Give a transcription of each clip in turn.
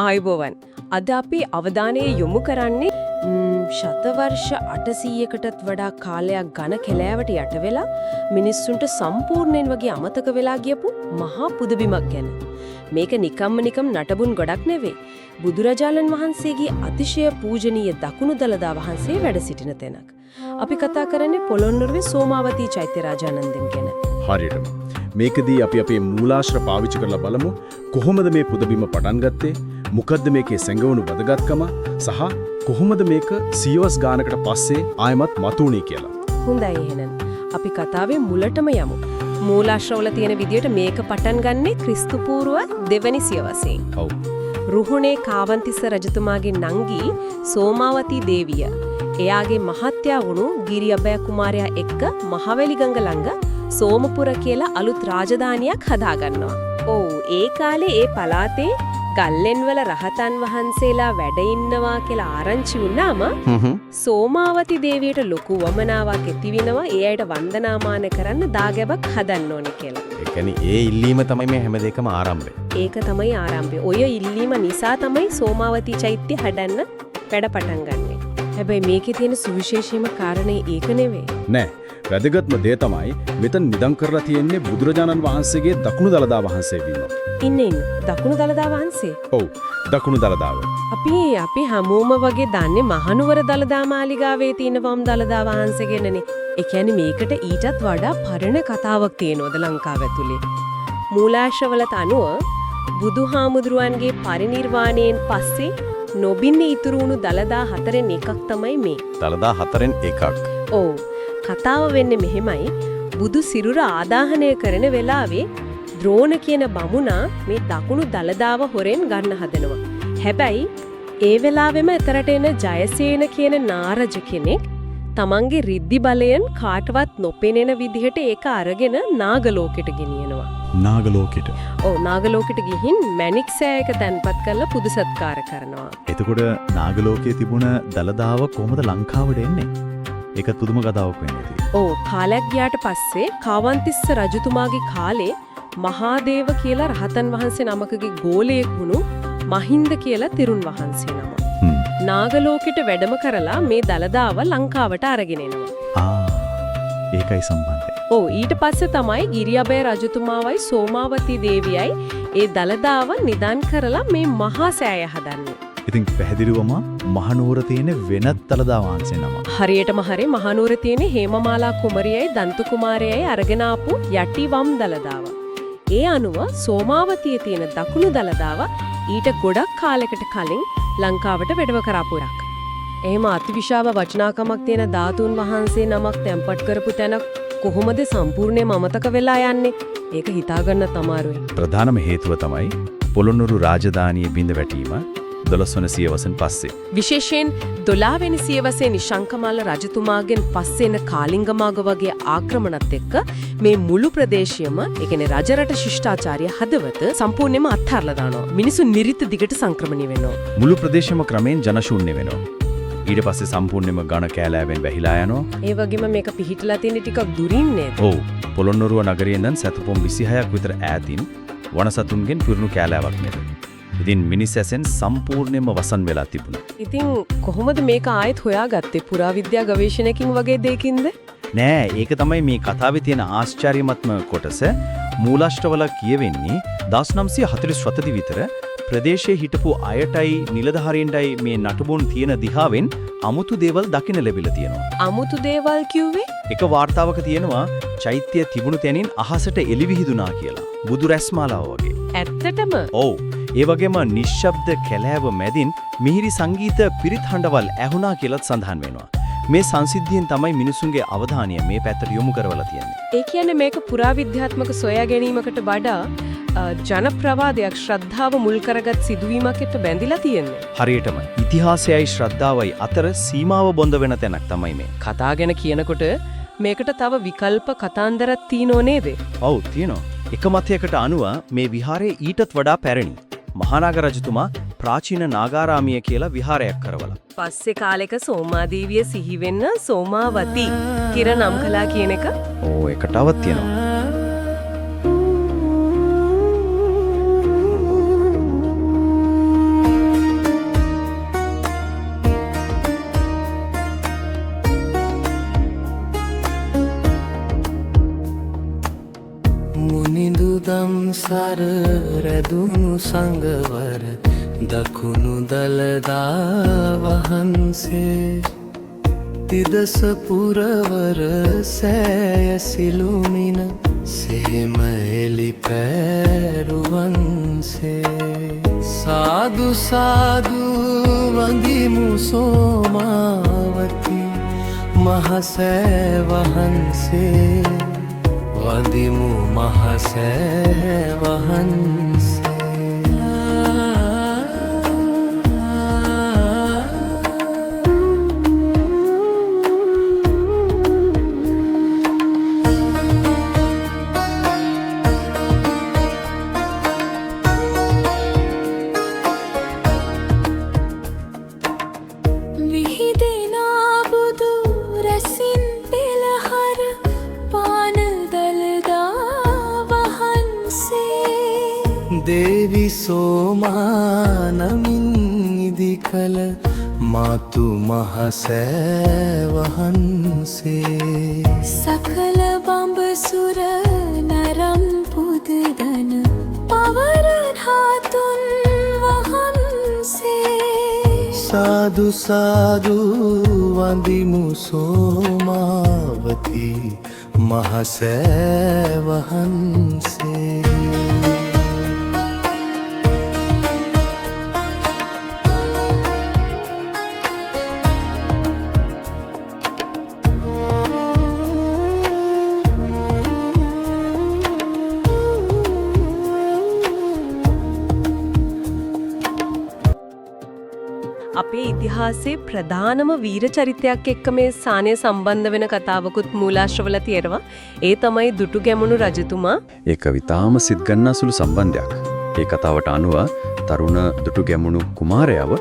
ආයුබෝවන්. අද අපි අවධානය යොමු කරන්නේ ශතවර්ෂ 800කටත් වඩා කාලයක් ඝන කැලෑවට යට වෙලා මිනිස්සුන්ට සම්පූර්ණයෙන් වගේ අමතක වෙලා ගියපු මහා පුදබිමක් ගැන. මේක නිකම්ම නටබුන් ගොඩක් නෙවෙයි. බුදුරජාණන් වහන්සේගේ අතිශය පූජනීය දකුණු දළදා වහන්සේ වැඩ සිටින තැනක්. අපි කතා කරන්නේ පොළොන්නරුවේ සෝමාවතී චෛත්‍ය රාජානන්දන් ගැන. හරියටම. මේකදී අපි අපේ මූලාශ්‍ර පාවිච්චි කරලා බලමු කොහොමද මේ පුදබිම පටන් ගත්තේ? මොකද්ද මේකේ සැඟවුණු වැදගත්කම සහ කොහොමද මේක සියවස් ගානකට පස්සේ ආයමත් මතුණේ කියලා. හොඳයි එහෙනම්. අපි කතාවේ මුලටම යමු. මූලාශ්‍රවල තියෙන විදියට මේක පටන් ගන්නේ ක්‍රිස්තු පූර්ව දෙවැනි සියවසේ. ඔව්. රුහුණේ කාවන්තිස්ස රජතුමාගේ නංගී සෝමාවතී දේවිය එයාගේ මහත්යා වුණු ගිරිඅබය කුමාරයා එක්ක මහවැලි ගඟ ළඟ සෝමපුර කියලා අලුත් රාජධානියක් හදාගන්නවා. ඔව් ඒ කාලේ ඒ පළාතේ ගල්ලෙන්වල රහතන් වහන්සේලා වැඩ ඉන්නවා කියලා ආරංචි වුණාම සෝමාවතී දේවියට ලොකු වමනාවක් ඇති වෙනවා ඒ අයට වන්දනාමාන කරන්න දාගැබක් හදන්න ඕනේ කියලා. ඒ කියන්නේ ඒ ඉල්ලීම තමයි මේ හැම දෙයකම ආරම්භය. ඒක තමයි ආරම්භය. ඔය ඉල්ලීම නිසා තමයි සෝමාවතී චෛත්‍ය හදන්න වැඩ පටන් ගන්නෙ. හැබැයි මේකේ තියෙන සුවිශේෂීම කාරණේ ඒක නෙවෙයි. නෑ. වැදගත්ම දේ තමයි මෙතන නිදන් කරලා තියෙන්නේ බුදුරජාණන් වහන්සේගේ දකුණු දළදා වහන්සේ වීම. ඉන්න දකුණු දළදා වහන්සේ. ඔව්. දකුණු දළදාව. අපි හැමෝම වගේ දන්නේ මහනුවර දළදා මාලිගාවේ තියෙන වම් දළදා වහන්සේ ගැනනේ. ඒ කියන්නේ මේකට ඊටත් වඩා පරණ කතාවක් තියෙනවද ලංකාව ඇතුලේ. මූලාශ්‍රවලට අනුව බුදුහාමුදුරුවන්ගේ පරිණිර්වාණයෙන් පස්සේ නොබින්න ඉතුරු වුණු දළදා හතරෙන් එකක් තමයි මේ. දළදා හතරෙන් එකක්. ඔව්. කතාව වෙන්නේ මෙහෙමයි. බුදු සිරුර ආදාහනය කරන වෙලාවේ ද්‍රෝණ කියන බමුණා මේ දකුණු දළදාව හොරෙන් ගන්න හදනවා. හැබැයි ඒ වෙලාවෙම එතරට එන ජයසේන කියන නාරජ කෙනෙක් තමන්ගේ රිද්දි බලයෙන් කාටවත් නොපෙනෙන විදිහට ඒක අරගෙන නාගලෝකෙට ගෙනියනවා. නාගලෝකෙට. ඔව් නාගලෝකෙට ගිහින් මැණික් සෑයක තැන්පත් කරලා පුද සත්කාර කරනවා. එතකොට නාගලෝකයේ තිබුණ දළදාව කොහොමද ලංකාවට එන්නේ? ඒකත් පුදුම කතාවක් වෙන්නේ. ඔව් කාලයක් ගියාට පස්සේ කාවන්තිස්ස රජතුමාගේ කාලේ මහාදේව කියලා රහතන් වහන්සේ නමකගේ ගෝලයෙක් වුණු මහින්ද කියලා තෙරුන් වහන්සේ නම. නාගලෝකෙට වැඩම කරලා මේ දළදාව ලංකාවට අරගෙන එනවා. ඒකයි සම්බන්ධය. ඔව් ඊට පස්සේ තමයි ගිරිඅබය රජතුමාවයි සෝමාවතී දේවියයි ඒ දළදාව නිදන් කරලා මේ මහා සෑය හදන්නේ. ඉතින් පැහැදිලිවම මහනුවර තියෙන වෙනත් දළදා වහන්සේ නම. හරියටම හරි මහනුවර තියෙන හේමමාලා කුමරියයි දන්තු කුමාරයයි අරගෙන ආපු යටි වම් දළදාව. ඒ අනුව සෝමාවතියේ තියෙන දකුණු දළදාව ඊට ගොඩක් කාලයකට කලින් ලංකාවට වැඩම කරාපු එකක්. එහෙම අතිවිශාල වචනාකමක් තියෙන ධාතුන් වහන්සේ නමක් තැන්පත් කරපු තැනක් කොහොමද සම්පූර්ණයෙන්ම අමතක වෙලා යන්නේ? ඒක හිතාගන්න තමාරුයි. ප්‍රධානම හේතුව තමයි පොළොන්නරු රාජධානියේ බිඳ වැටීම 12 වන සියවසෙන් පස්සේ. විශේෂයෙන් 12 වෙනි සියවසේ නිශංකමල්ල රජතුමාගෙන් පස්සේ එන කාලිංගමාග වගේ ආක්‍රමණත් එක්ක මේ මුළු ප්‍රදේශයම, ඒ කියන්නේ රජරට ශිෂ්ටාචාරය හදවත සම්පූර්ණයෙන්ම අත්හැරලා දානවා. මිනිසුන් නිරිත දිගට සංක්‍රමණය වෙනවා. මුළු ප්‍රදේශයම ක්‍රමෙන් ජනශූන්‍ය වෙනවා. ඊට පස්සේ සම්පූර්ණයෙන්ම ඝන කැලෑවෙන් වැහිලා යනවා. ඒ වගේම මේක පිහිටලා තියෙන ටිකක් දුරින් නේද? ඔව්. පොළොන්නරුව නගරයෙන් දැන් සතුපොම් 26ක් විතර ඈතින් වනසතුන්ගෙන් පිරුණු කැලෑවක් නේද? ඉතින් මිනිස් ඇසෙන් සම්පූර්ණයෙන්ම වසන් වෙලා තිබුණා. ඉතින් කොහොමද මේක ආයෙත් හොයාගත්තේ? පුරාවිද්‍යා ගවේෂණයකින් වගේ දෙයකින්ද? නෑ, ඒක තමයි මේ කතාවේ තියෙන ආශ්චර්යමත්ම කොටස. මූලාශ්‍රවල කියවෙන්නේ 1947 විතර ප්‍රදේශයේ හිටපු අයටයි නිලධාරීන්ටයි මේ නටබුන් තියෙන දිහාවෙන් අමුතු දේවල් දකින්න ලැබිලා තියෙනවා. අමුතු දේවල් කිව්වේ? එක වාර්තාවක තියෙනවා චෛත්‍ය තිබුණු තැනින් අහසට එළි විහිදුනා කියලා. බුදු රැස්මාලාව වගේ. ඇත්තටම? ඔව්. ඒ වගේම නිශ්ශබ්ද කැලෑව මැදින් මිහිරි සංගීත පිරිත් හඬවල් ඇහුණා කියලත් සඳහන් වෙනවා. මේ සංසිද්ධියෙන් තමයි මිනිසුන්ගේ අවධානය මේ පැත්තට යොමු කරවලා තියෙන්නේ. ඒ කියන්නේ මේක පුරාවිද්‍යාත්මක සොයා ගැනීමකට වඩා ජනප්‍රවාදයක්, ශ්‍රද්ධාව මුල් කරගත් සිදුවීමකට බැඳිලා තියෙන්නේ. හරියටම ඉතිහාසයයි ශ්‍රද්ධාවයි අතර සීමාව බොඳ වෙන තැනක් තමයි මේ. කතා ගැන කියනකොට මේකට තව විකල්ප කතාන්දරක් තියෙනව නේද? ඔව් තියෙනවා. එක මතයකට අනුව මේ විහාරය ඊටත් වඩා පැරණි. මහානාග රජතුමා ප්‍රාචීන නාගාරාමිය කියලා විහාරයක් කරවලා. පස්සේ කාලෙක සෝමාදේවිය සිහි වෙන්න සෝමාවතී කියලා නම් කළා කියන එක. ඕ ඒකටවත් තියෙනවා. සංගවර දකුණු දළදා වහන්සේ තිදස පුරවර සෑය සිළුමින සේම එලි පැරුවන්සේ සාදු සාදු වඳිමු සෝමාවති මහසෑ වහන්සේ වඳිමු මහසෑ වහන්සේ දේවි සෝමානමින් ඉදිකල මාතු මහසෑ වහන්සේ සකල බඹසුර නරම් පුදදන පවරහතුන් වහන්සේ සාදු සාදු වඳිමු සෝමාවති මහසෑ වහන්සේ අපේ ඉතිහාසයේ ප්‍රධානම වීර චරිතයක් එක්ක මේ සානය සම්බන්ධ වෙන කතාවකුත් මූලාශ්‍රවල තියෙනවා. ඒ තමයි දුටුගැමුණු රජතුමා. ඒක විතාම සිත්ගන්නාසුළු සම්බන්ධයක්. ඒ කතාවට අනුව තරුණ දුටුගැමුණු කුමාරයව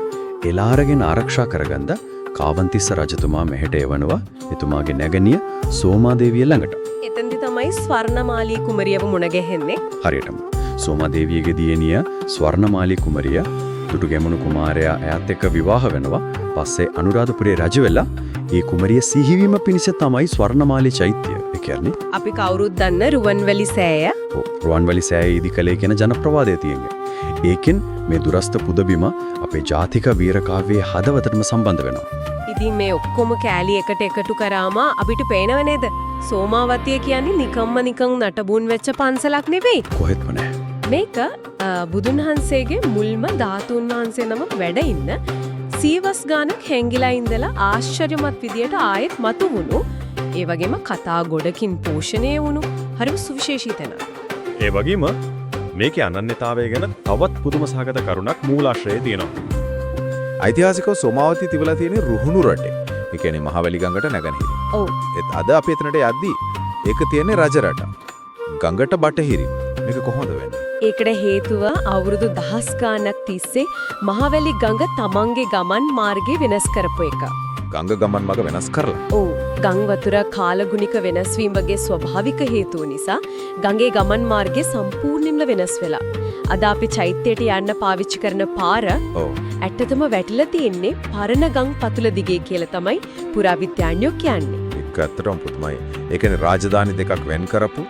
එලාරගෙන ආරක්ෂා කරගන්න කාවන්තිස්ස රජතුමා මෙහෙට එවනවා එතුමාගේ නැගණිය සෝමාදේවිය ළඟට. එතෙන්දි තමයි ස්වර්ණමාලී කුමරියව මුණ ගැහෙන්නේ. හරියටම සෝමාදේවියගේ දියණිය ස්වර්ණමාලී කුමරිය දුටුගැමුණු කුමාරයා එයාත් එක්ක විවාහ වෙනවා. පස්සේ අනුරාධපුරේ රජ වෙලා ඒ කුමරිය සිහිවීම පිණිස තමයි ස්වර්ණමාලී චෛත්‍යය. ඒ කියන්නේ අපි කවුරුත් දන්න රුවන්වැලි සෑය. රුවන්වැලි සෑය ඉදිකලේ කියන ජනප්‍රවාදය තියෙන්නේ. ඒකෙන් මේ දුරස්ත පුදබිම අපේ ජාතික වීර කාව්‍යයේ හදවතටම සම්බන්ධ වෙනවා. ඉතින් මේ ඔක්කොම කෑලි එකට එකතු කරාම අපිට පේනව නේද? සෝමාවතිය කියන්නේ නිකන් නටබුන් වෙච්ච පන්සලක් නෙවෙයි. කොහෙත්ම නෑ. මේක බුදුන් වහන්සේගේ මුල්ම ධාතුන් වහන්සේ නමක් වැඩ ඉන්න සීවස් ගානක් හැංගිලා ඉඳලා ආශ්චර්යමත් විදියට ආයෙත් මතු වුණු ඒ වගේම කතා ගොඩකින් පෝෂණය වුණු හරිම සුවිශේෂී තැනක්. ඒ වගේම මේකේ අනන්‍යතාවය ගැන තවත් පුදුම සහගත කරුණක් මූලාශ්‍රයේ තියෙනවා. ඓතිහාසිකව සෝමාවතී තිබිලා තියෙන රුහුණු රටේ. ඒ කියන්නේ මහවැලි ගඟට නැගෙනහිර. ඔව්. ඒත් අද අපි එතනට යද්දී ඒක තියෙන්නේ රජ රට. ගඟට බටහිරින්. මේක කොහොමද වෙන්නේ? ඒකට හේතුව අවුරුදු දහස් ගානක් තිස්සේ මහවැලි ගඟ තමන්ගේ ගමන් මාර්ගය වෙනස් කරපු එක. ගංග ගමන් මඟ වෙනස් කරලා. ඔව්. ගං වතුර කාලගුණික වෙනස් වීම වගේ ස්වභාවික හේතු නිසා ගඟේ ගමන් මාර්ගය සම්පූර්ණයෙන්ම වෙනස් වෙලා. අද අපි චෛත්‍යයට යන්න පාවිච්චි කරන පාර ඔව්. ඇත්තටම වැටිලා තියෙන්නේ පරණ ගම් පතුල දිගේ කියලා තමයි පුරාවිද්‍යාඥයෝ කියන්නේ. ඒක ඇත්තටම පුදුමයි. ඒ කියන්නේ රාජධානි දෙකක් වෙන් කරපු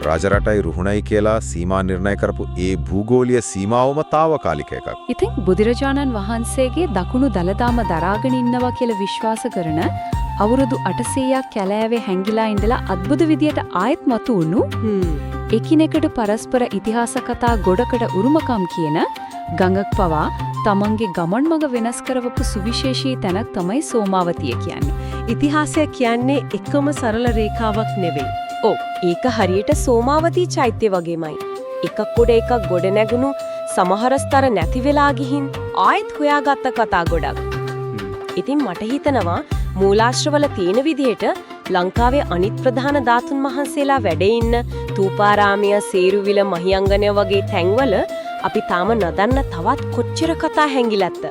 රාජරටයි රුහුණයි කියලා සීමා නිර්ණය කරපු ඒ භූගෝලීය සීමාවම తాවකාලික එකක්. ඉතින් බුදුරජාණන් වහන්සේගේ දකුණු දළදාම දරාගෙන ඉන්නවා කියලා විශ්වාස කරන අවුරුදු 800ක් කැලෑවේ හැංගිලා ඉඳලා අద్భుත විදියට ආයෙත් මතු වුණු එකිනෙකට පරස්පර ඉතිහාස කතා ගොඩකට උරුමකම් කියන ගඟක් පවා තමන්ගේ ගමන් මඟ වෙනස් කරවපු සුවිශේෂී තැනක් තමයි සෝමාවතිය කියන්නේ. ඉතිහාසය කියන්නේ එකම සරල රේඛාවක් නෙවෙයි. ඔව් ඒක හරියට සෝමාවතී චෛත්‍ය වගේමයි. එකක් උඩ එකක් ගොඩ නැගුණු සමහර ස්තර නැති වෙලා ගිහින් ආයෙත් හොයාගත්ත කතා ගොඩක්. ඉතින් මට හිතනවා මූලාශ්‍රවල තියෙන විදිහට ලංකාවේ අනිත් ප්‍රධාන ධාතුන් වහන්සේලා වැඩ ඉන්න තූපාරාමය, සේරුවිල, මහියංගනය වගේ තැන්වල අපි තාම නොදන්න තවත් කොච්චර කතා හැංගිලත්ද?